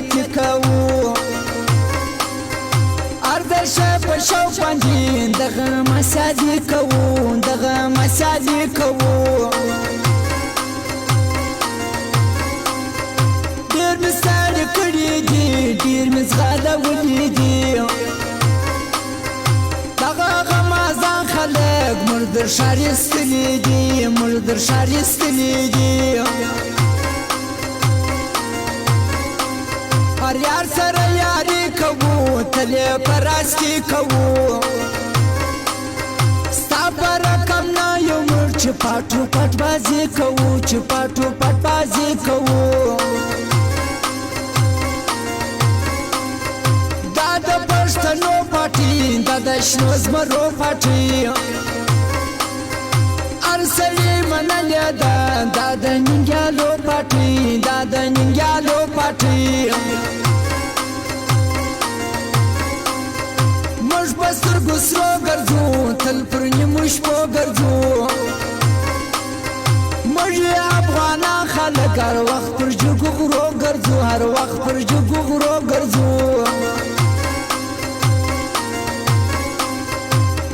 غیرتی کوو اردشه په شو باندې دغه مساجي کوو دغه مساجي کوو ډېر مې ستړي کړي دي ډېر مې ځغلولي دي دغه غمازان خلک مړ در ښار ایستلي دي مړ در ښار ایستلي دي هر یار سره یاري کوو تل یې په راز کې کوو ستا په رقم نه یو مړ چې پاټو پټ بازي کوو چې پاټو پټ بازي کوو دا د پښتنو پاټي دا د شنو زمرو پاټي هر سړي منلې ده دا د ننګیالو پاټي دا د ننګیالو پاټي موږ په سترګو سرو ګرځو تل پر نیمو شپو ګرځو موږ افغانان خلک هر وخت پر جګو غرو ګرځو هر وخت پر جګو غرو ګرځو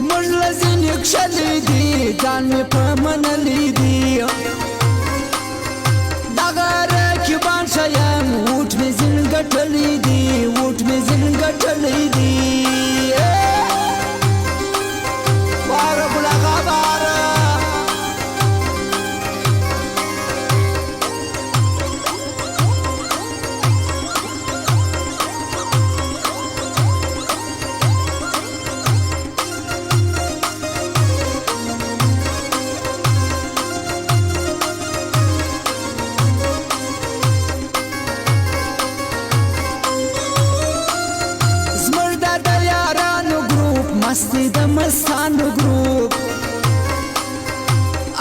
موږ له ځینې کښلي دي ځان مې په منلي دي دغه رقیبان ښه یم وټ مې ځین ګټلی دي وټ مې ځین ګټلی دي باره بلغه باره مستی د مستانو ګروپ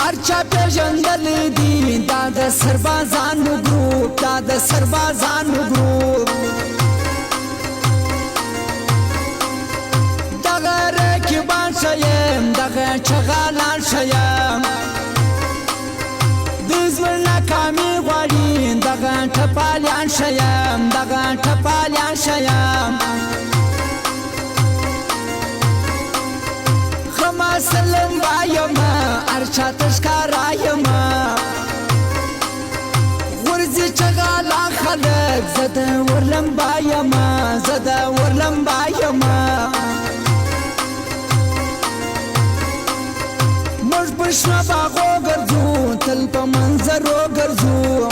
ارچا پیژندلی دي دا د سربازانو ګروپ دا د سربازانو ګروپ دغه رقیبان ښه یم دغه چغالان ښه یم د زړه ناکامي غواړي دغه ټپالیان ښه یم دغه ټپالیان ښه یم سلم بایما ارچا تشکارایما غرزی چغالا خلق زده ورلم بایما زده ورلم بایما موږ په شنه باغو ګرځو تل په منظرو ګرځو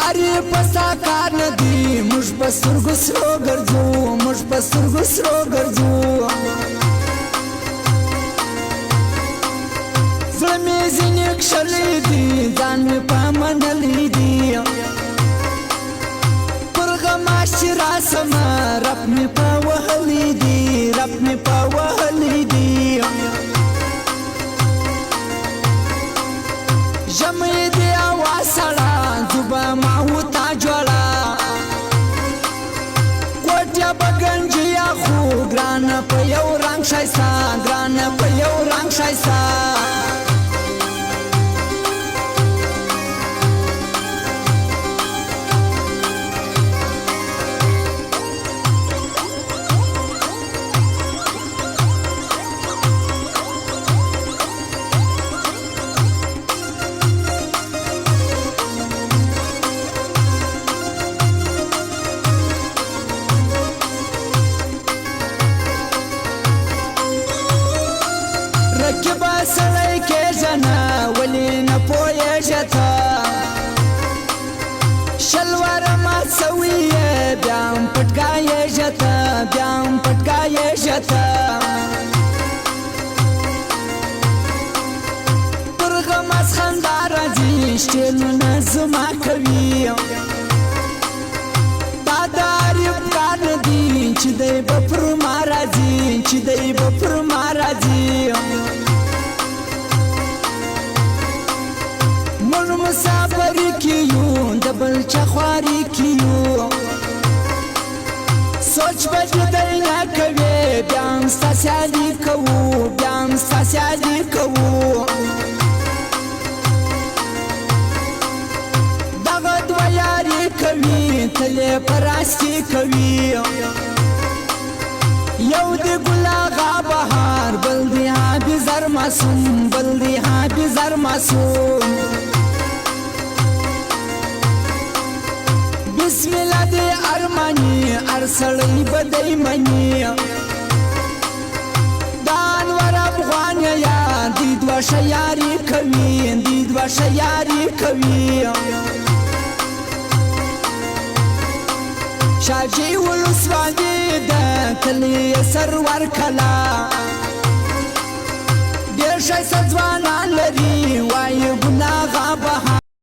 ارې په ستا کار نه دي موږ په سترګو سرو ګرځو موږ په سترګو سرو ګرځو زړه مې ځینې کښلی دي ځان مې په منلی دي پر غماش چې راسمه رب مې په وهلی دي رب مې په وهلی دي ژمی دې هوا سړه زه به ماهوته جوړه کوټیا به ګنجیا خو ګرانه په یو رنګ ښایسته ګرانه په یو رنګ ښایسته رکبه سړی کېږه نه ولې نه پوهېږې ته شلواره مات سوي یې بیا هم پټکایېږې ته بیا هم پټکایېږې ته پر غماز خندا راځي شټېلونه زما کوي دا د عارف کار نه دي چې دی به پر ما راځي چې دی به پر ما راځي موږ مسافري کې یو د بل چا خواري کې یو سوچ به جدی نه کوې بیا هم ستا سیالي کوو بیا هم ستا سیالي کوو دغه دوه یاري کوي تلې پراستی کوي یو دی ګلاغا بهار بل دی حافظ زر معصوم بل دی حافظ زر معصوم بسم الله دی ارمانی ارسړی بدای منی دان ور افغان یا دی دوا شیاری کوي دی دوا شیاری کوي شاجی ولسوالي د کلی سرور کلا